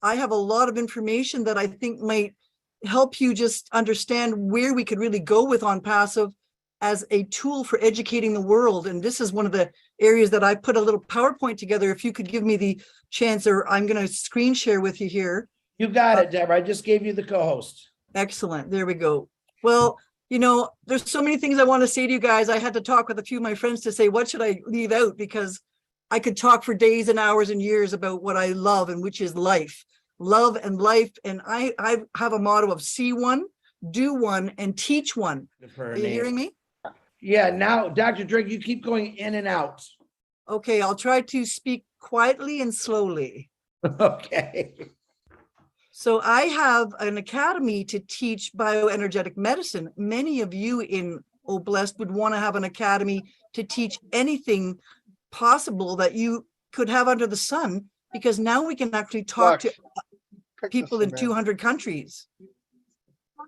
I have a lot of information that I think might help you just understand where we could really go with ONPASSIVE as a tool for educating the world. And this is one of the areas that I put a little PowerPoint together. If you could give me the chance, or I'm going to screen share with you here. You got it, Deborah. I just gave you the co-host. Excellent. There we go. Well, you know, there's so many things I want to say to you guys. I had to talk with a few of my friends to say, what should I leave out? Because I could talk for days and hours and years about what I love, and which is life, love and life. And I have a motto of see one, do one, and teach one. Are you hearing me? Yeah. Now, Dr. Drake, you keep going in and out. Okay. I'll try to speak quietly and slowly. Okay. So I have an academy to teach bioenergetic medicine. Many of you in Oblast would want to have an academy to teach anything possible that you could have under the sun, because now we can actually talk to people in 200 countries.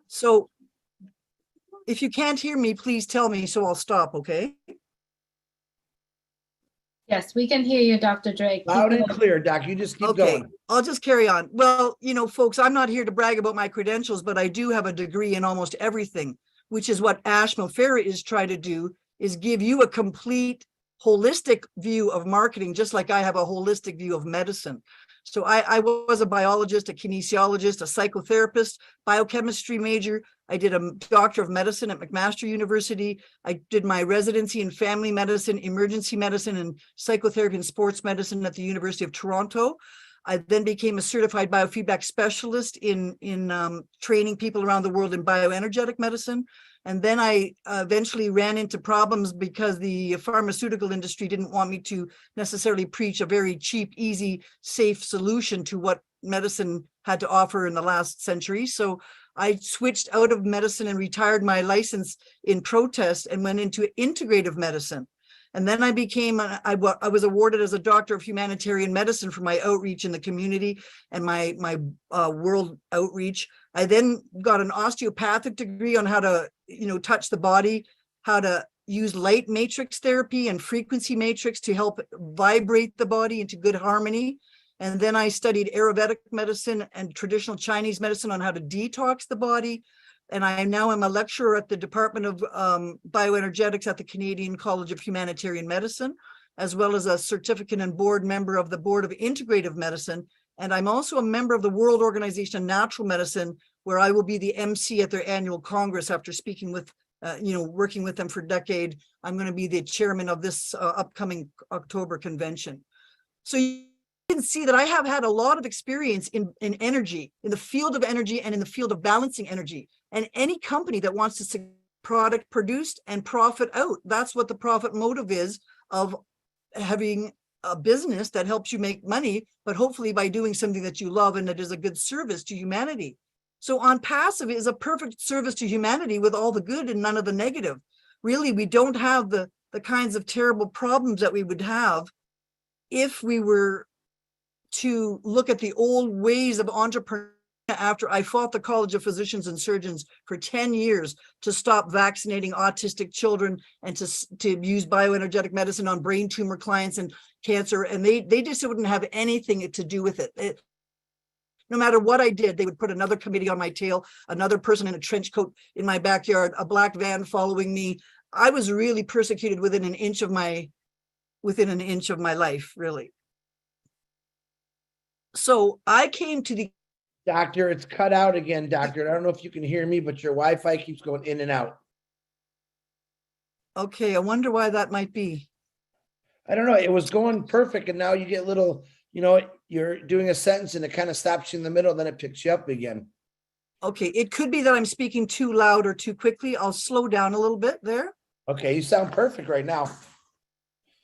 So if you can't hear me, please tell me so I'll stop, okay? Yes, we can hear you, Dr. Drake. Loud and clear, Doc. You just keep going. I'll just carry on. Well, you know, folks, I'm not here to brag about my credentials, but I do have a degree in almost everything, which is what Ash Mofera is trying to do, is give you a complete holistic view of marketing, just like I have a holistic view of medicine. So I was a biologist, a kinesiologist, a psychotherapist, biochemistry major. I did a doctor of medicine at McMaster University. I did my residency in family medicine, emergency medicine, and psychotherapy and sports medicine at the University of Toronto. I then became a certified biofeedback specialist in training people around the world in bioenergetic medicine. And then I eventually ran into problems because the pharmaceutical industry didn't want me to necessarily preach a very cheap, easy, safe solution to what medicine had to offer in the last century. So I switched out of medicine and retired my license in protest and went into integrative medicine. And then I became, I was awarded as a doctor of humanitarian medicine for my outreach in the community and my world outreach. I then got an osteopathic degree on how to, you know, touch the body, how to use light matrix therapy and frequency matrix to help vibrate the body into good harmony. And then I studied Ayurvedic medicine and traditional Chinese medicine on how to detox the body. And I now am a lecturer at the Department of Bioenergetics at the Canadian College of Humanitarian Medicine, as well as a certificate and board member of the Board of Integrative Medicine. And I'm also a member of the World Organization of Natural Medicine, where I will be the MC at their annual Congress after speaking with, working with them for a decade. I'm going to be the chairman of this upcoming October convention. So you can see that I have had a lot of experience in energy, in the field of energy and in the field of balancing energy. And any company that wants to see product produced and profit out, that's what the profit motive is of having a business that helps you make money, but hopefully by doing something that you love and that is a good service to humanity. So ONPASSIVE is a perfect service to humanity with all the good and none of the negative. Really, we don't have the kinds of terrible problems that we would have if we were to look at the old ways of entrepreneurship. After I fought the College of Physicians and Surgeons for 10 years to stop vaccinating autistic children and to use bioenergetic medicine on brain tumor clients and cancer, and they just wouldn't have anything to do with it. No matter what I did, they would put another committee on my tail, another person in a trench coat in my backyard, a black van following me. I was really persecuted within an inch of my life, really. So I came to the Doctor, it's cut out again, Doctor. I don't know if you can hear me, but your Wi-Fi keeps going in and out. Okay, I wonder why that might be. I don't know. It was going perfect, and now you get little, you're doing a sentence and it kind of stops you in the middle, then it picks you up again. Okay, it could be that I'm speaking too loud or too quickly. I'll slow down a little bit there. Okay, you sound perfect right now.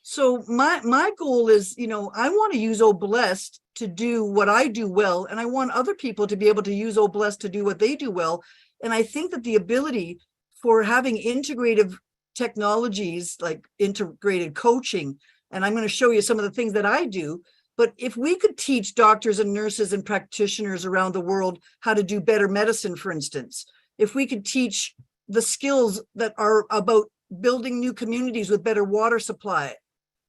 So my goal is, I want to use Oblast to do what I do well, and I want other people to be able to use Oblast to do what they do well. And I think that the ability for having integrative technologies like integrated coaching, and I'm going to show you some of the things that I do, but if we could teach doctors and nurses and practitioners around the world how to do better medicine, for instance, if we could teach the skills that are about building new communities with better water supply,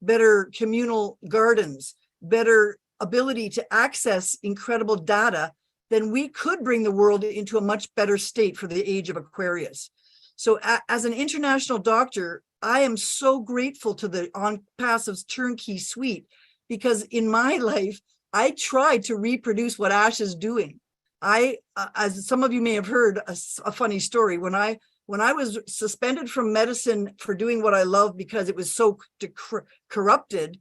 better communal gardens, better ability to access incredible data, then we could bring the world into a much better state for the age of Aquarius. So as an international doctor, I am so grateful to the ONPASSIVE's turnkey suite, because in my life, I tried to reproduce what Ash is doing. As some of you may have heard, a funny story. When I was suspended from medicine for doing what I love because it was so corrupted,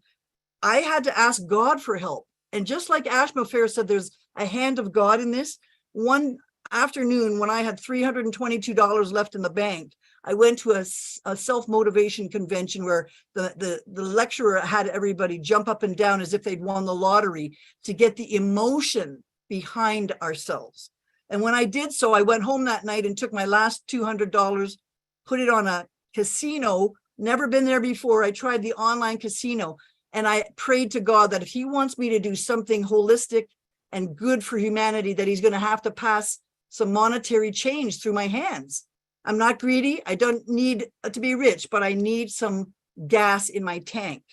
I had to ask God for help. And just like Ash Mofair said, there's a hand of God in this. One afternoon when I had $322 left in the bank, I went to a self-motivation convention where the lecturer had everybody jump up and down as if they'd won the lottery to get the emotion behind ourselves. And when I did so, I went home that night and took my last $200, put it on a casino, never been there before. I tried the online casino, and I prayed to God that if he wants me to do something holistic and good for humanity, that he's going to have to pass some monetary change through my hands. I'm not greedy. I don't need to be rich, but I need some gas in my tank.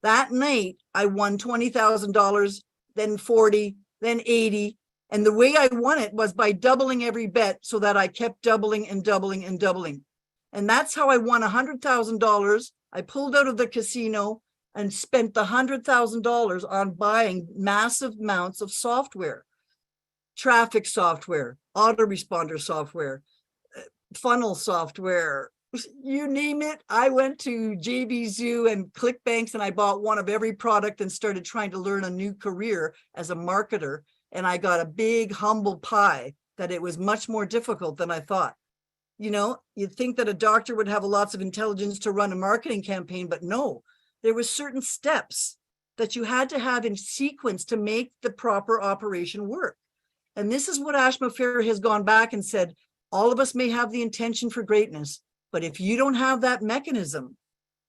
That night, I won $20,000, then 40, then 80. And the way I won it was by doubling every bet, so that I kept doubling and doubling and doubling. And that's how I won $100,000. I pulled out of the casino and spent the $100,000 on buying massive amounts of software, traffic software, autoresponder software, funnel software, you name it. I went to JB Zoo and ClickBanks and I bought one of every product and started trying to learn a new career as a marketer. And I got a big humble pie that it was much more difficult than I thought. You know, you'd think that a doctor would have lots of intelligence to run a marketing campaign, but no, there were certain steps that you had to have in sequence to make the proper operation work. And this is what Ash Mofair has gone back and said, all of us may have the intention for greatness, but if you don't have that mechanism,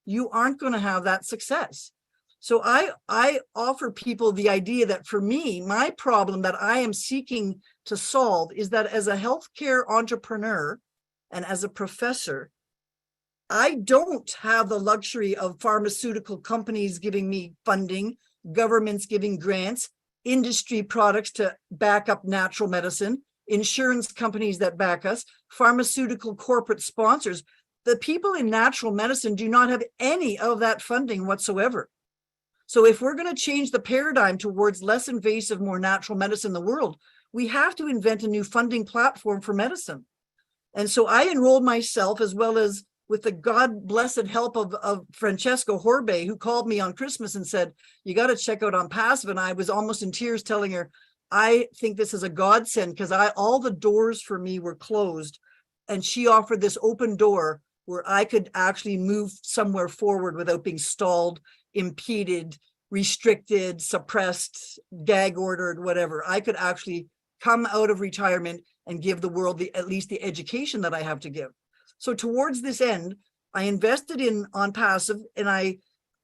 you aren't going to have that success. So I offer people the idea that for me, my problem that I am seeking to solve is that as a healthcare entrepreneur and as a professor, I don't have the luxury of pharmaceutical companies giving me funding, governments giving grants, industry products to back up natural medicine, insurance companies that back us, pharmaceutical corporate sponsors. The people in natural medicine do not have any of that funding whatsoever. So if we're going to change the paradigm towards less invasive, more natural medicine in the world, we have to invent a new funding platform for medicine. And so I enrolled myself, as well as with the God-blessed help of Francesco Horbe, who called me on Christmas and said, you got to check out ONPASSIVE. And I was almost in tears telling her, I think this is a godsend, because all the doors for me were closed. And she offered this open door where I could actually move somewhere forward without being stalled, impeded, restricted, suppressed, gag ordered, whatever. I could actually come out of retirement and give the world at least the education that I have to give. So towards this end, I invested in ONPASSIVE and I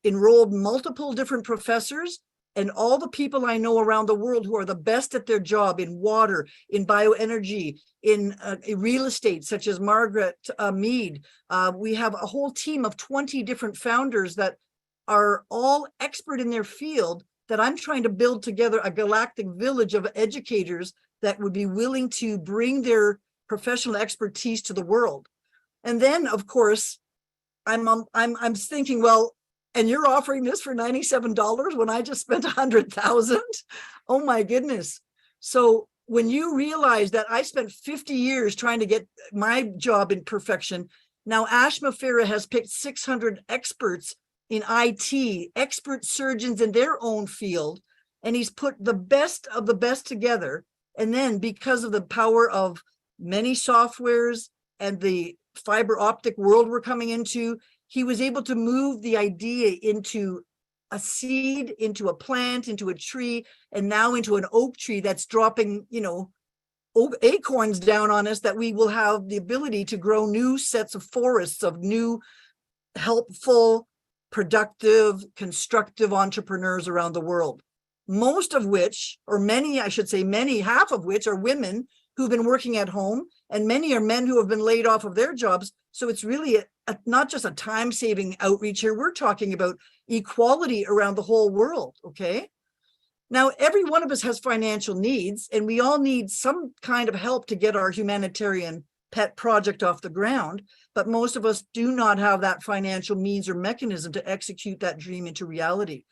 enrolled multiple different professors and all the people I know around the world who are the best at their job in water, in bioenergy, in real estate, such as Margaret Mead. We have a whole team of 20 different founders that are all expert in their field, that I'm trying to build together a galactic village of educators that would be willing to bring their professional expertise to the world. And then, of course, I'm thinking, well, and you're offering this for $97 when I just spent $100,000? Oh my goodness. So when you realize that I spent 50 years trying to get my job in perfection, now Ash Mofair has picked 600 experts in IT, expert surgeons in their own field, and he's put the best of the best together. And then because of the power of many softwares and the fiber optic world we're coming into, he was able to move the idea into a seed, into a plant, into a tree, and now into an oak tree that's dropping, acorns down on us, that we will have the ability to grow new sets of forests of new, helpful, productive, constructive entrepreneurs around the world. Most of which, or many, I should say many, half of which are women who've been working at home, and many are men who have been laid off of their jobs. So it's really not just a time-saving outreach here. We're talking about equality around the whole world, okay? Now, every one of us has financial needs, and we all need some kind of help to get our humanitarian pet project off the ground, but most of us do not have that financial means or mechanism to execute that dream into reality.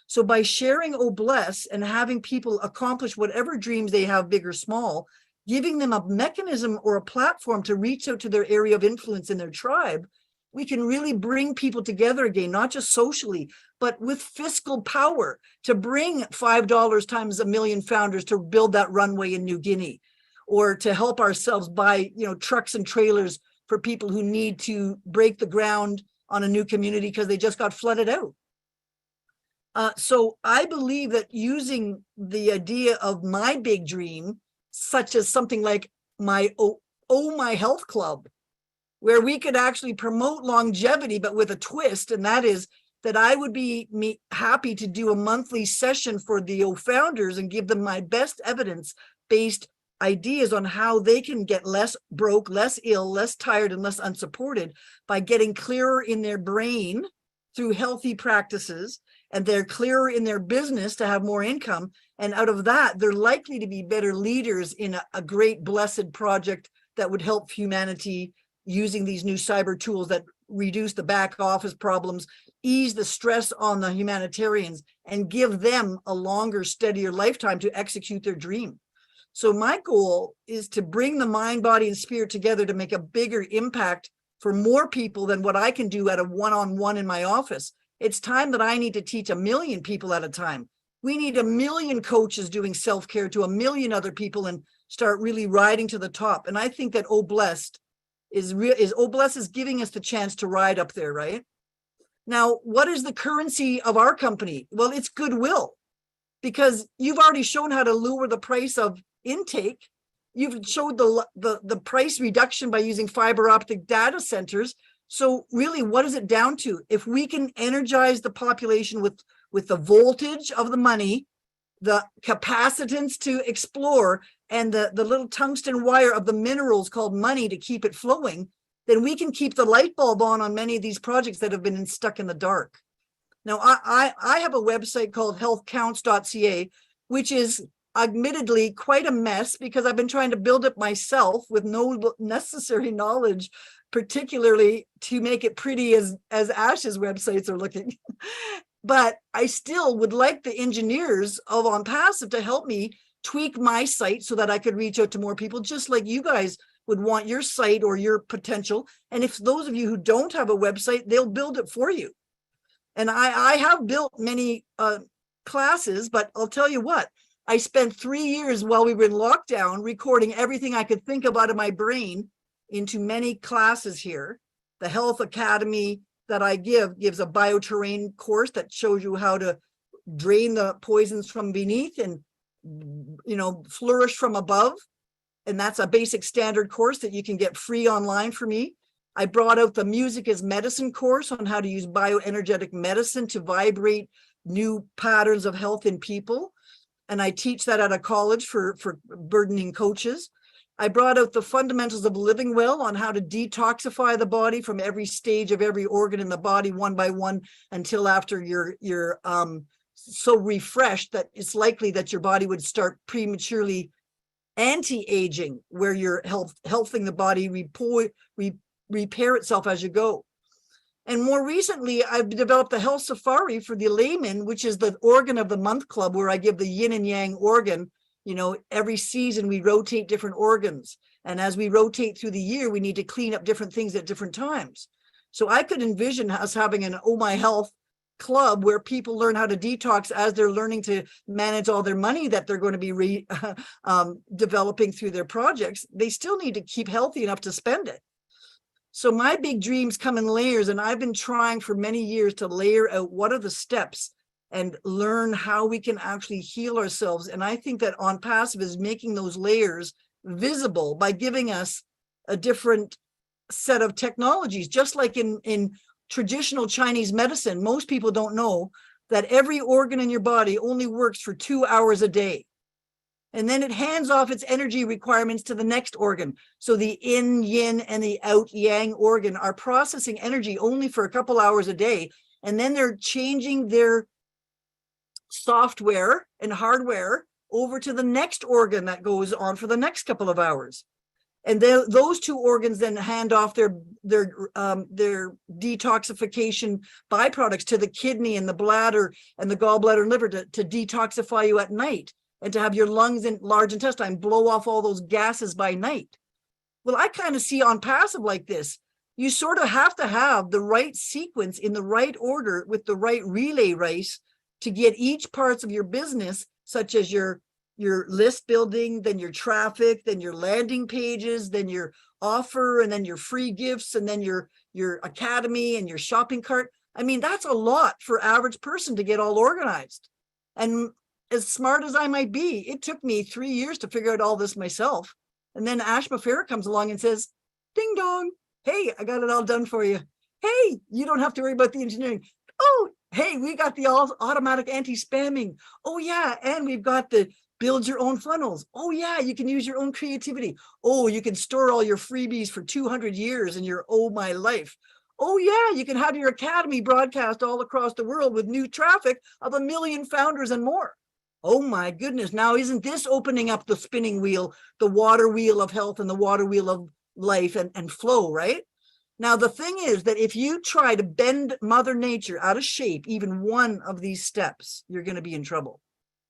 So by sharing Oh Bless and having people accomplish whatever dreams they have, big or small, giving them a mechanism or a platform to reach out to their area of influence in their tribe, we can really bring people together again, not just socially, but with fiscal power to bring $5 times a million founders to build that runway in New Guinea, or to help ourselves buy, trucks and trailers for people who need to break the ground on a new community because they just got flooded out. So I believe that using the idea of my big dream, such as something like my My Health Club, where we could actually promote longevity, but with a twist, and that is that I would be happy to do a monthly session for the founders and give them my best evidence-based ideas on how they can get less broke, less ill, less tired, and less unsupported by getting clearer in their brain through healthy practices, and they're clearer in their business to have more income. And out of that, they're likely to be better leaders in a great blessed project that would help humanity using these new cyber tools that reduce the back office problems, ease the stress on the humanitarians, and give them a longer, steadier lifetime to execute their dream. So my goal is to bring the mind, body, and spirit together to make a bigger impact for more people than what I can do at a one-on-one in my office. It's time that I need to teach 1 million people at a time. We need 1 million coaches doing self-care to 1 million other people and start really riding to the top. And I think that Oh Blessed is giving us the chance to ride up there, right? Now, what is the currency of our company? Well, it's goodwill, because you've already shown how to lower the price of intake. You've showed the price reduction by using fiber optic data centers. So really, what is it down to? If we can energize the population with the voltage of the money, the capacitance to explore, and the little tungsten wire of the minerals called money to keep it flowing, then we can keep the light bulb on many of these projects that have been stuck in the dark. Now, I have a website called healthcounts.ca, which is admittedly quite a mess because I've been trying to build it myself with no necessary knowledge, particularly to make it pretty as Ash's websites are looking. But I still would like the engineers of ONPASSIVE to help me tweak my site so that I could reach out to more people, just like you guys would want your site or your potential. And if those of you who don't have a website, they'll build it for you. And I have built many classes, but I'll tell you what, I spent 3 years while we were in lockdown recording everything I could think of out of my brain into many classes here. The Health Academy that I gives a bioterrain course that shows you how to drain the poisons from beneath and, flourish from above. And that's a basic standard course that you can get free online for me. I brought out the Music is Medicine course on how to use bioenergetic medicine to vibrate new patterns of health in people. And I teach that at a college for burdening coaches. I brought out the Fundamentals of Living Well on how to detoxify the body from every stage of every organ in the body one by one until after you're so refreshed that it's likely that your body would start prematurely anti-aging, where you're healthing the body, repair itself as you go. And more recently, I've developed the Health Safari for the layman, which is the Organ of the Month Club, where I give the yin and yang organ. Every season we rotate different organs. And as we rotate through the year, we need to clean up different things at different times. So I could envision us having an Oh My Health club where people learn how to detox as they're learning to manage all their money that they're going to be developing through their projects. They still need to keep healthy enough to spend it. So my big dreams come in layers, and I've been trying for many years to layer out what are the steps and learn how we can actually heal ourselves. And I think that ONPASSIVE is making those layers visible by giving us a different set of technologies. Just like in traditional Chinese medicine, most people don't know that every organ in your body only works for 2 hours a day. And then it hands off its energy requirements to the next organ. So the in yin and the out yang organ are processing energy only for a couple hours a day. And then they're changing their software and hardware over to the next organ that goes on for the next couple of hours. And those two organs then hand off their detoxification byproducts to the kidney and the bladder and the gallbladder and liver to detoxify you at night, and to have your lungs and large intestine blow off all those gases by night. Well, I kind of see ONPASSIVE like this. You sort of have to have the right sequence in the right order with the right relay race to get each parts of your business, such as your list building, then your traffic, then your landing pages, then your offer, and then your free gifts, and then your academy and your shopping cart. I mean, that's a lot for average person to get all organized. And as smart as I might be, it took me 3 years to figure out all this myself. And then Ashma Farah comes along and says, ding dong, hey, I got it all done for you. Hey, you don't have to worry about the engineering. Oh, hey, we got the automatic anti-spamming. Oh yeah, and we've got the build your own funnels. Oh yeah, you can use your own creativity. Oh, you can store all your freebies for 200 years in your Oh My Life. Oh yeah, you can have your academy broadcast all across the world with new traffic of 1 million founders and more. Oh my goodness, now isn't this opening up the spinning wheel, the water wheel of health and the water wheel of life and flow, right? Now, the thing is that if you try to bend Mother Nature out of shape, even one of these steps, you're going to be in trouble.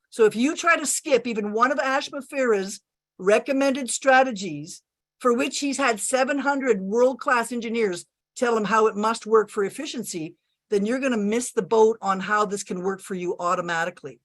So if you try to skip even one of Ashma Farah's recommended strategies, for which he's had 700 world-class engineers tell him how it must work for efficiency, then you're going to miss the boat on how this can work for you automatically.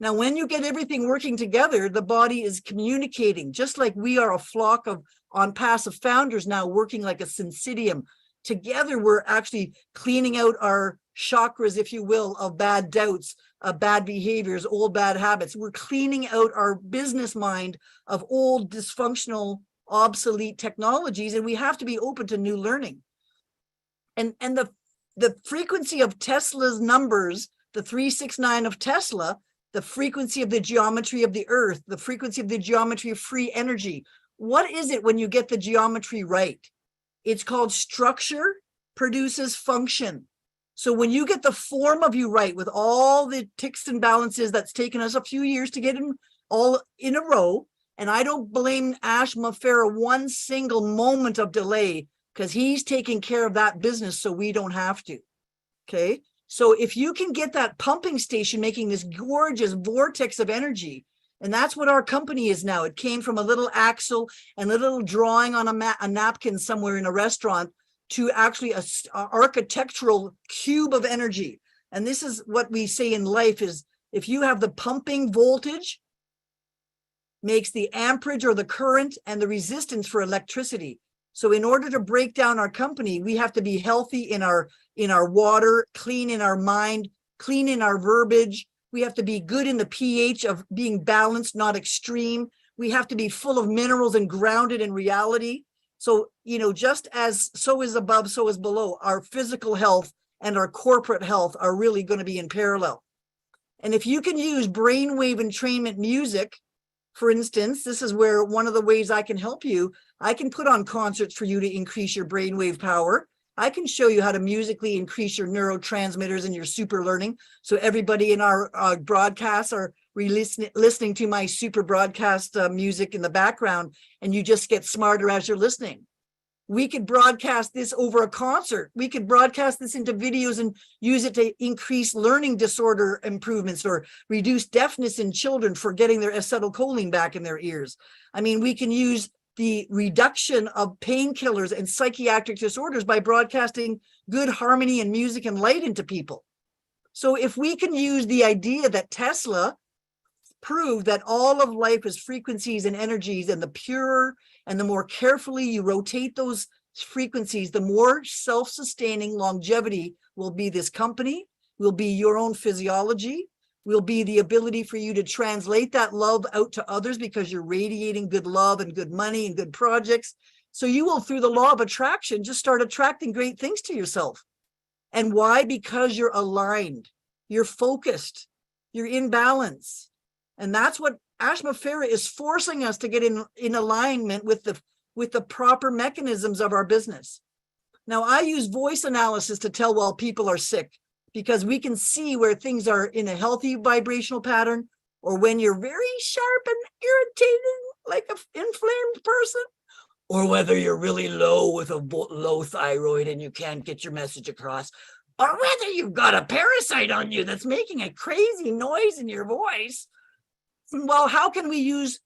Now, when you get everything working together, the body is communicating, just like we are a flock of ONPASSIVE founders now working like a syncytium. Together, we're actually cleaning out our chakras, if you will, of bad doubts, bad behaviors, old bad habits. We're cleaning out our business mind of old, dysfunctional, obsolete technologies, and we have to be open to new learning. And the frequency of Tesla's numbers, the 369 of Tesla, the frequency of the geometry of the earth, the frequency of the geometry of free energy. What is it when you get the geometry right? It's called structure produces function. So when you get the form of you right with all the ticks and balances that's taken us a few years to get them all in a row, and I don't blame Ashma Farah one single moment of delay, because he's taking care of that business so we don't have to, okay? So if you can get that pumping station making this gorgeous vortex of energy, and that's what our company is now. It came from a little axle and a little drawing on a napkin somewhere in a restaurant to actually a architectural cube of energy. And this is what we say in life is, if you have the pumping voltage, makes the amperage or the current and the resistance for electricity. So in order to break down our company, we have to be healthy in our water, clean in our mind, clean in our verbiage. We have to be good in the pH of being balanced, not extreme. We have to be full of minerals and grounded in reality. So, you know, just as so is above, so is below, our physical health and our corporate health are really going to be in parallel. And if you can use brainwave entrainment music, for instance, this is where one of the ways I can help you. I can put on concerts for you to increase your brainwave power. I can show you how to musically increase your neurotransmitters and your super learning. So everybody in our broadcasts are listening to my super broadcast music in the background, and you just get smarter as you're listening. We could broadcast this over a concert. We could broadcast this into videos and use it to increase learning disorder improvements or reduce deafness in children for getting their acetylcholine back in their ears. I mean, we can use the reduction of painkillers and psychiatric disorders by broadcasting good harmony and music and light into people. So if we can use the idea that Tesla proved that all of life is frequencies and energies, and the purer and the more carefully you rotate those frequencies, the more self-sustaining longevity will be this company, will be your own physiology, will be the ability for you to translate that love out to others because you're radiating good love and good money and good projects. So you will, through the law of attraction, just start attracting great things to yourself. And why? Because you're aligned, you're focused, you're in balance. And that's what Ashma Farah is forcing us to get in alignment with the proper mechanisms of our business. Now, I use voice analysis to tell while people are sick. because we can see where things are in a healthy vibrational pattern, or when you're very sharp and irritating, like an inflamed person, or whether you're really low with a low thyroid and you can't get your message across, or whether you've got a parasite on you that's making a crazy noise in your voice. Well, how can we use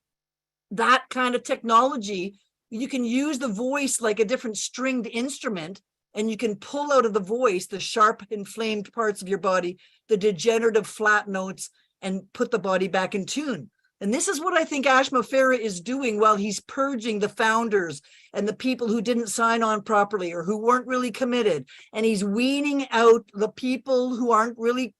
that kind of technology? You can use the voice like a different stringed instrument, and you can pull out of the voice the sharp, inflamed parts of your body, the degenerative flat notes, and put the body back in tune. And this is what I think Ashma Farah is doing while he's purging the founders and the people who didn't sign on properly or who weren't really committed. And he's weaning out the people who aren't really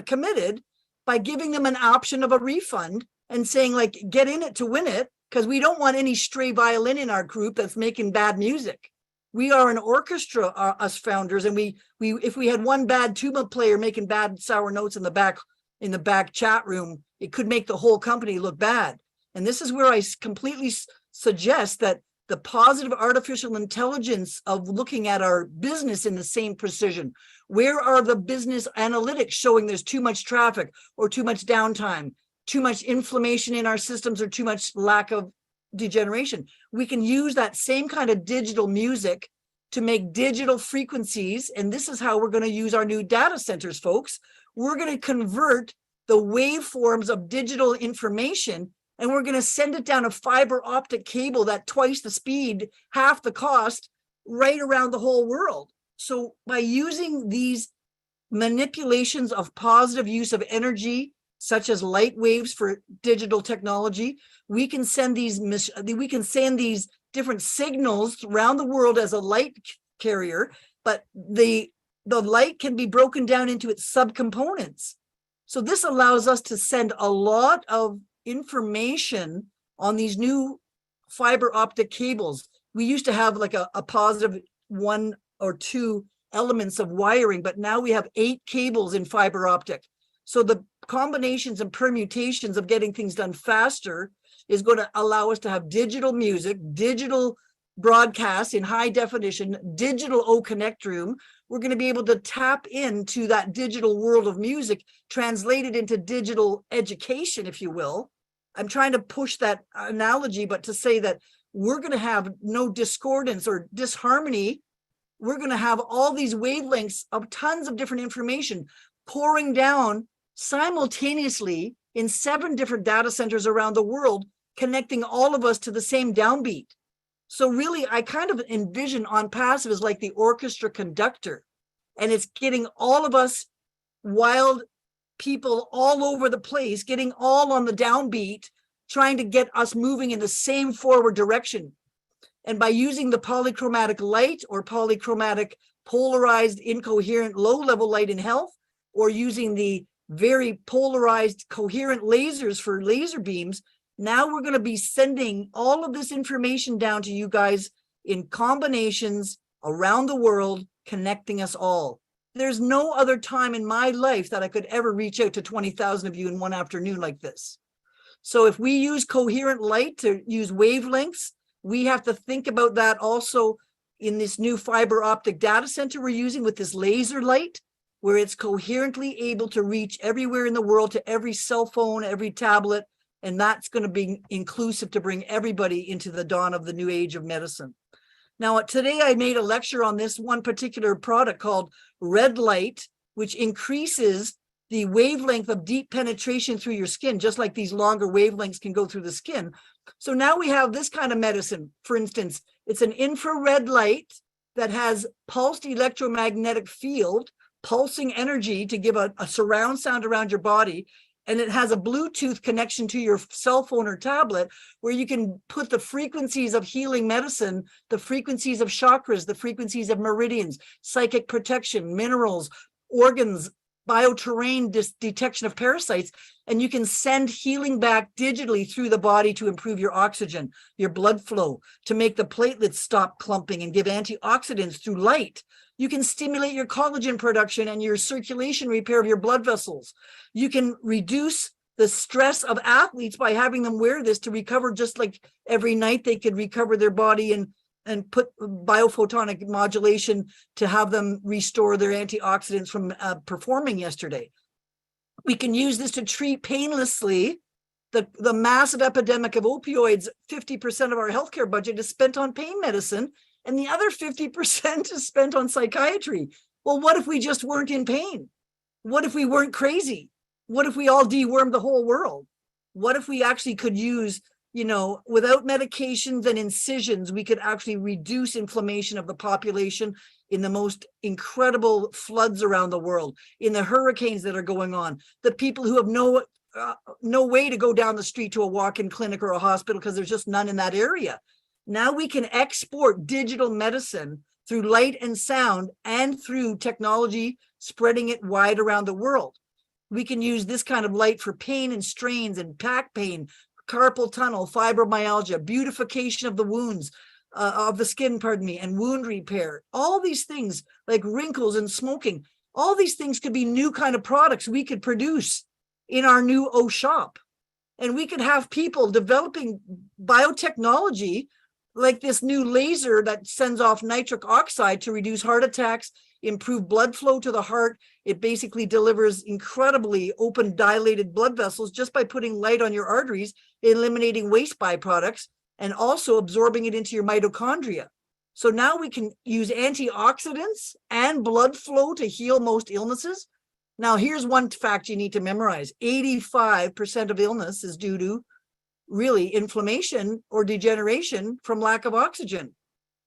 committed by giving them an option of a refund and saying, like, get in it to win it, because we don't want any stray violin in our group that's making bad music. We are an orchestra, us founders, and we if we had one bad tuba player making bad sour notes in the back chat room, it could make the whole company look bad. And this is where I completely suggest that the positive artificial intelligence of looking at our business in the same precision. Where are the business analytics showing there's too much traffic or too much downtime, too much inflammation in our systems, or too much lack of degeneration? We can use that same kind of digital music to make digital frequencies. And this is how we're going to use our new data centers, folks. We're going to convert the waveforms of digital information, and we're going to send it down a fiber optic cable that twice the speed, half the cost, right around the whole world. So by using these manipulations of positive use of energy, such as light waves for digital technology, we can send these different signals around the world as a light carrier, but the light can be broken down into its subcomponents. So this allows us to send a lot of information on these new fiber optic cables. We used to have like a positive 1 or 2 elements of wiring, but now we have 8 cables in fiber optic. So the combinations and permutations of getting things done faster is going to allow us to have digital music, digital broadcasts in high definition, digital O-Connect room. We're going to be able to tap into that digital world of music, translated into digital education, if you will. I'm trying to push that analogy, but to say that we're going to have no discordance or disharmony. We're going to have all these wavelengths of tons of different information pouring down simultaneously in 7 different data centers around the world, connecting all of us to the same downbeat. So really, I kind of envision ONPASSIVE as like the orchestra conductor, and it's getting all of us wild people all over the place, getting all on the downbeat, trying to get us moving in the same forward direction. And by using the polychromatic light or polychromatic polarized incoherent low-level light in health, or using the very polarized coherent lasers for laser beams, now we're going to be sending all of this information down to you guys in combinations around the world, connecting us all. There's no other time in my life that I could ever reach out to 20,000 of you in one afternoon like this. So if we use coherent light to use wavelengths, we have to think about that also in this new fiber optic data center we're using with this laser light, where it's coherently able to reach everywhere in the world, to every cell phone, every tablet. And that's going to be inclusive to bring everybody into the dawn of the new age of medicine. Now, today I made a lecture on this one particular product called red light, which increases the wavelength of deep penetration through your skin, just like these longer wavelengths can go through the skin. So now we have this kind of medicine. For instance, it's an infrared light that has pulsed electromagnetic field, pulsing energy to give a surround sound around your body. And it has a Bluetooth connection to your cell phone or tablet, where you can put the frequencies of healing medicine, the frequencies of chakras, the frequencies of meridians, psychic protection, minerals, organs, bioterrain detection of parasites, and you can send healing back digitally through the body to improve your oxygen, your blood flow, to make the platelets stop clumping and give antioxidants through light. You can stimulate your collagen production and your circulation repair of your blood vessels. You can reduce the stress of athletes by having them wear this to recover, just like every night they could recover their body and and put biophotonic modulation to have them restore their antioxidants from performing yesterday. We can use this to treat painlessly the massive epidemic of opioids. 50% of our healthcare budget is spent on pain medicine, and the other 50% is spent on psychiatry. Well, what if we just weren't in pain? What if we weren't crazy? What if we all dewormed the whole world? What if we actually could use, without medications and incisions, we could actually reduce inflammation of the population in the most incredible floods around the world, in the hurricanes that are going on, the people who have no way to go down the street to a walk-in clinic or a hospital because there's just none in that area. Now we can export digital medicine through light and sound and through technology, spreading it wide around the world. We can use this kind of light for pain and strains and back pain, carpal tunnel, fibromyalgia, beautification of the wounds, of the skin, and wound repair. All these things like wrinkles and smoking, all these things could be new kind of products we could produce in our new O shop. And we could have people developing biotechnology like this new laser that sends off nitric oxide to reduce heart attacks, improve blood flow to the heart. It basically delivers incredibly open, dilated blood vessels just by putting light on your arteries, eliminating waste byproducts, and also absorbing it into your mitochondria. So now we can use antioxidants and blood flow to heal most illnesses. Now, here's one fact you need to memorize. 85% of illness is due to really inflammation or degeneration from lack of oxygen.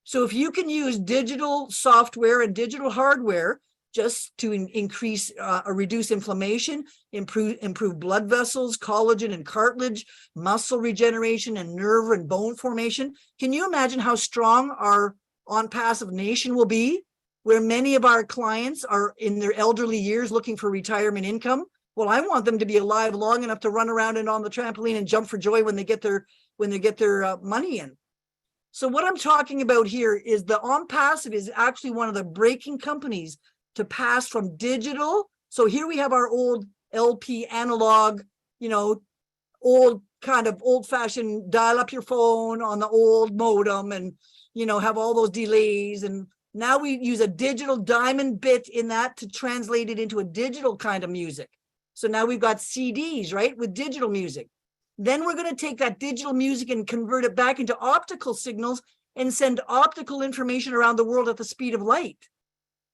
So if you can use digital software and digital hardware just to increase or reduce inflammation, improve blood vessels, collagen and cartilage, muscle regeneration, and nerve and bone formation, can you imagine how strong our ONPASSIVE nation will be, where many of our clients are in their elderly years looking for retirement income? Well, I want them to be alive long enough to run around and on the trampoline and jump for joy when they get their money in. So what I'm talking about here is the ONPASSIVE is actually one of the breaking companies to pass from digital. So here we have our old LP analog, old-fashioned dial up your phone on the old modem and, have all those delays. And now we use a digital diamond bit in that to translate it into a digital kind of music. So now we've got CDs, right, with digital music. Then we're going to take that digital music and convert it back into optical signals and send optical information around the world at the speed of light.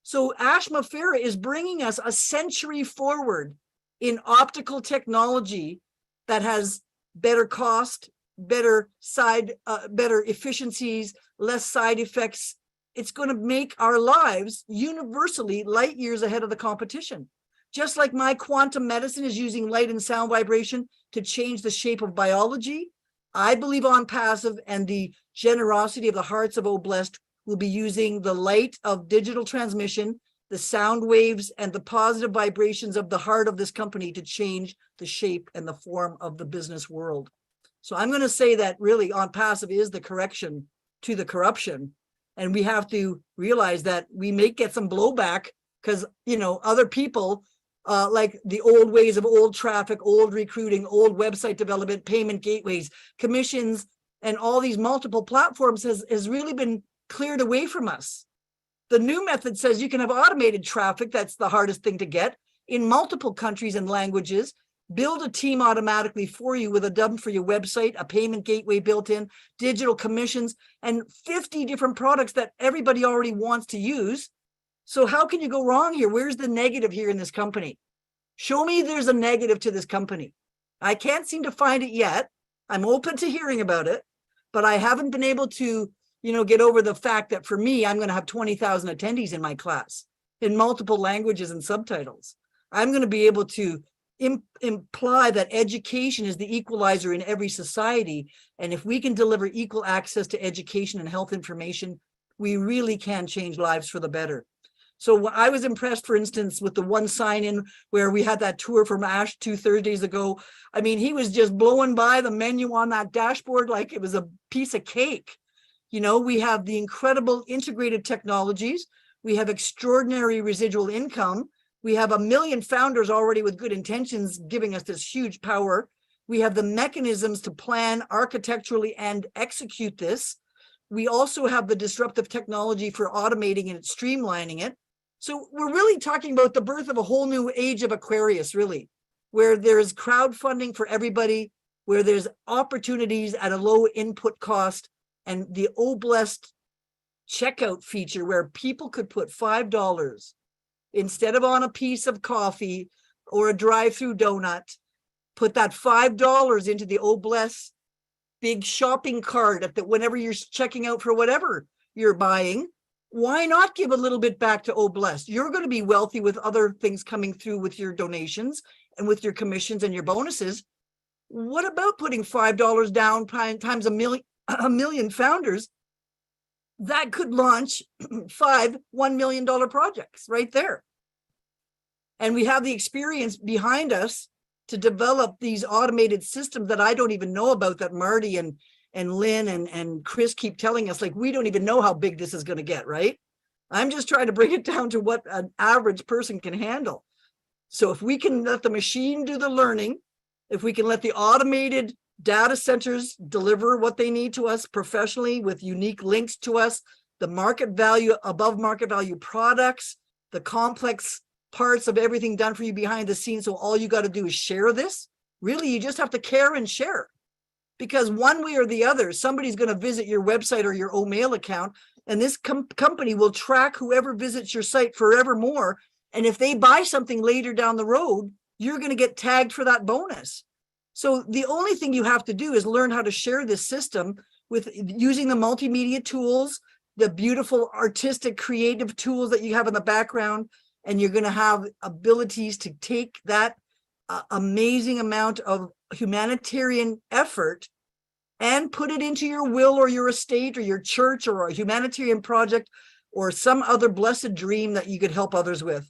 So Ashma Farah is bringing us a century forward in optical technology that has better cost, better efficiencies, less side effects. It's going to make our lives universally light years ahead of the competition. Just like my quantum medicine is using light and sound vibration to change the shape of biology, I believe ONPASSIVE and the generosity of the hearts of Blessed will be using the light of digital transmission, the sound waves, and the positive vibrations of the heart of this company to change the shape and the form of the business world. So I'm going to say that really ONPASSIVE is the correction to the corruption. And we have to realize that we may get some blowback because, other people like the old ways of old traffic, old recruiting, old website development, payment gateways, commissions, and all these multiple platforms has really been cleared away from us. The new method says you can have automated traffic. That's the hardest thing to get in multiple countries and languages. Build a team automatically for you with a dump for your website, a payment gateway built in, digital commissions, and 50 different products that everybody already wants to use. So how can you go wrong here? Where's the negative here in this company? Show me there's a negative to this company. I can't seem to find it yet. I'm open to hearing about it, but I haven't been able to, get over the fact that for me, I'm going to have 20,000 attendees in my class in multiple languages and subtitles. I'm going to be able to imply that education is the equalizer in every society. And if we can deliver equal access to education and health information, we really can change lives for the better. So I was impressed, for instance, with the one sign-in where we had that tour from Ash 2 Thursdays ago. I mean, he was just blowing by the menu on that dashboard like it was a piece of cake. We have the incredible integrated technologies. We have extraordinary residual income. We have 1 million founders already with good intentions giving us this huge power. We have the mechanisms to plan architecturally and execute this. We also have the disruptive technology for automating and streamlining it. So we're really talking about the birth of a whole new age of Aquarius, really, where there's crowdfunding for everybody, where there's opportunities at a low input cost, and the Oblest checkout feature where people could put $5 instead of on a piece of coffee or a drive-through donut, put that $5 into the Oblest big shopping cart at the whenever you're checking out for whatever you're buying. Why not give a little bit back to Oblest? You're going to be wealthy with other things coming through with your donations and with your commissions and your bonuses. What about putting $5 down times a million founders? That could launch 5 $1 million projects right there. And we have the experience behind us to develop these automated systems that I don't even know about, that Marty and Lynn and Chris keep telling us, like, we don't even know how big this is going to get, right? I'm just trying to bring it down to what an average person can handle. So if we can let the machine do the learning, if we can let the automated data centers deliver what they need to us professionally with unique links to us, the market value, above market value products, the complex parts of everything done for you behind the scenes. So all you got to do is share this. Really, you just have to care and share, because one way or the other, somebody's going to visit your website or your OMail account, and this company will track whoever visits your site forevermore. And if they buy something later down the road, you're going to get tagged for that bonus. So the only thing you have to do is learn how to share this system with using the multimedia tools, the beautiful artistic creative tools that you have in the background, and you're going to have abilities to take that amazing amount of humanitarian effort and put it into your will or your estate or your church or a humanitarian project or some other blessed dream that you could help others with.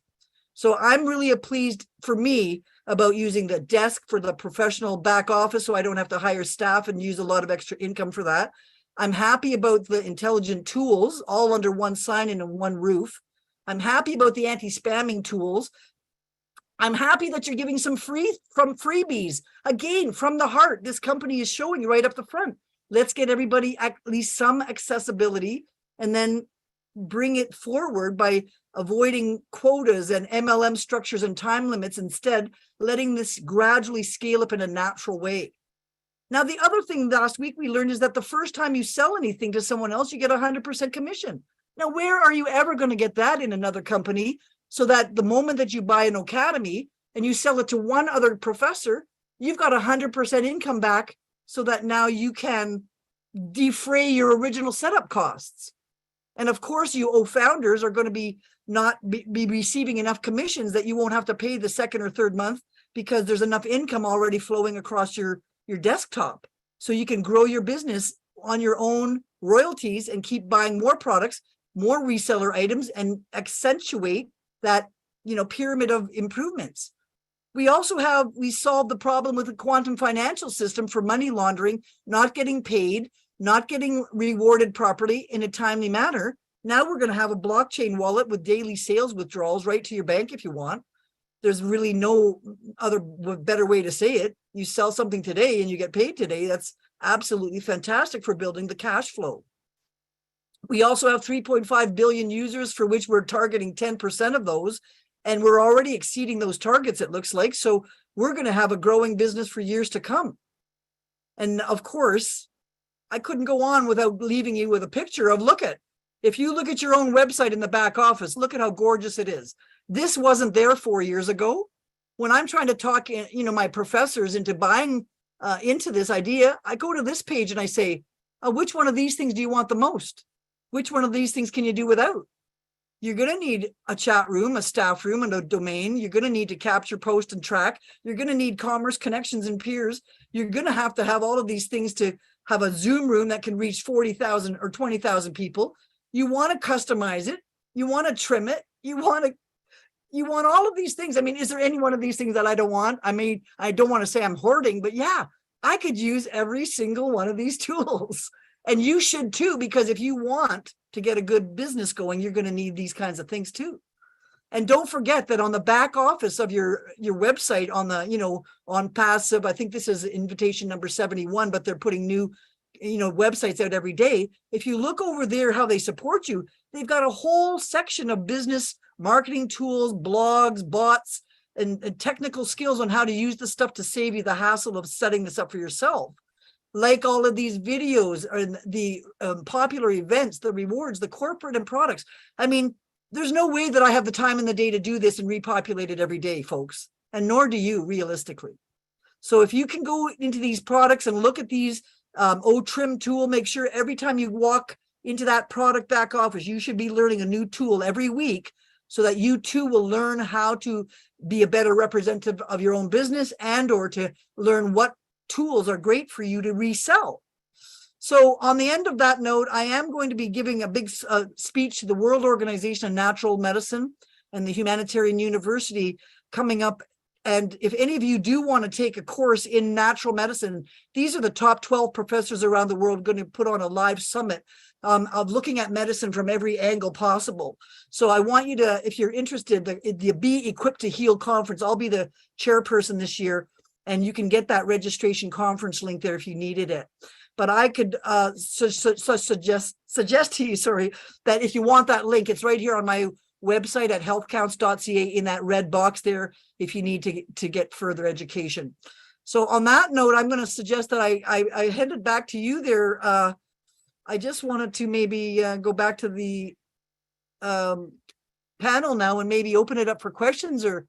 So I'm really pleased, for me, about using the desk for the professional back office, so I don't have to hire staff and use a lot of extra income for that. I'm happy about the intelligent tools all under one sign and one roof. I'm happy about the anti-spamming tools. I'm happy that you're giving some freebies. Again, from the heart, this company is showing you right up the front. Let's get everybody at least some accessibility, and then bring it forward by avoiding quotas and MLM structures and time limits, instead letting this gradually scale up in a natural way. Now, the other thing last week we learned is that the first time you sell anything to someone else, you get 100% commission. Now, where are you ever going to get that in another company? So that the moment that you buy an academy and you sell it to one other professor, you've got 100% income back, so that now you can defray your original setup costs. And of course, you founders are going to be not be receiving enough commissions that you won't have to pay the second or third month, because there's enough income already flowing across your desktop. So you can grow your business on your own royalties and keep buying more products, more reseller items, and accentuate that, pyramid of improvements. We solved the problem with the quantum financial system for money laundering, not getting paid, not getting rewarded properly in a timely manner. Now we're going to have a blockchain wallet with daily sales withdrawals right to your bank if you want. There's really no other better way to say it. You sell something today and you get paid today. That's absolutely fantastic for building the cash flow. We also have 3.5 billion users, for which we're targeting 10% of those. And we're already exceeding those targets, it looks like. So we're going to have a growing business for years to come. And of course, I couldn't go on without leaving you with a picture of, if you look at your own website in the back office, look at how gorgeous it is. This wasn't there 4 years ago. When I'm trying to talk, my professors into buying into this idea, I go to this page and I say, which one of these things do you want the most? Which one of these things can you do without? You're going to need a chat room, a staff room, and a domain. You're going to need to capture, post, and track. You're going to need commerce connections and peers. You're going to have all of these things to have a Zoom room that can reach 40,000 or 20,000 people. You want to customize it. You want to trim it. You want all of these things. I mean, is there any one of these things that I don't want? I mean, I don't want to say I'm hoarding, but yeah, I could use every single one of these tools. And you should too, because if you want to get a good business going, you're going to need these kinds of things too. And don't forget that on the back office of your website, on the, ONPASSIVE, I think this is invitation number 71, but they're putting new websites out every day. If you look over there, how they support you, they've got a whole section of business marketing tools, blogs, bots, and technical skills on how to use the stuff to save you the hassle of setting this up for yourself. Like all of these videos and the popular events, the rewards, the corporate and products. I mean, there's no way that I have the time in the day to do this and repopulate it every day, folks. And nor do you, realistically. So if you can go into these products and look at these trim tool, make sure every time you walk into that product back office, you should be learning a new tool every week so that you too will learn how to be a better representative of your own business and or to learn what tools are great for you to resell. So on the end of that note, I am going to be giving a big speech to the World Organization of Natural Medicine and the Humanitarian University coming up. And if any of you do want to take a course in natural medicine, these are the top 12 professors around the world going to put on a live summit of looking at medicine from every angle possible. So I want you to, if you're interested, the Be Equipped to Heal conference, I'll be the chairperson this year, and you can get that registration conference link there if you needed it. But I could suggest to you, that if you want that link, it's right here on my website at healthcounts.ca in that red box there if you need to get further education. So on that note, I'm going to suggest that I hand it back to you there. I just wanted to maybe go back to the panel now and maybe open it up for questions or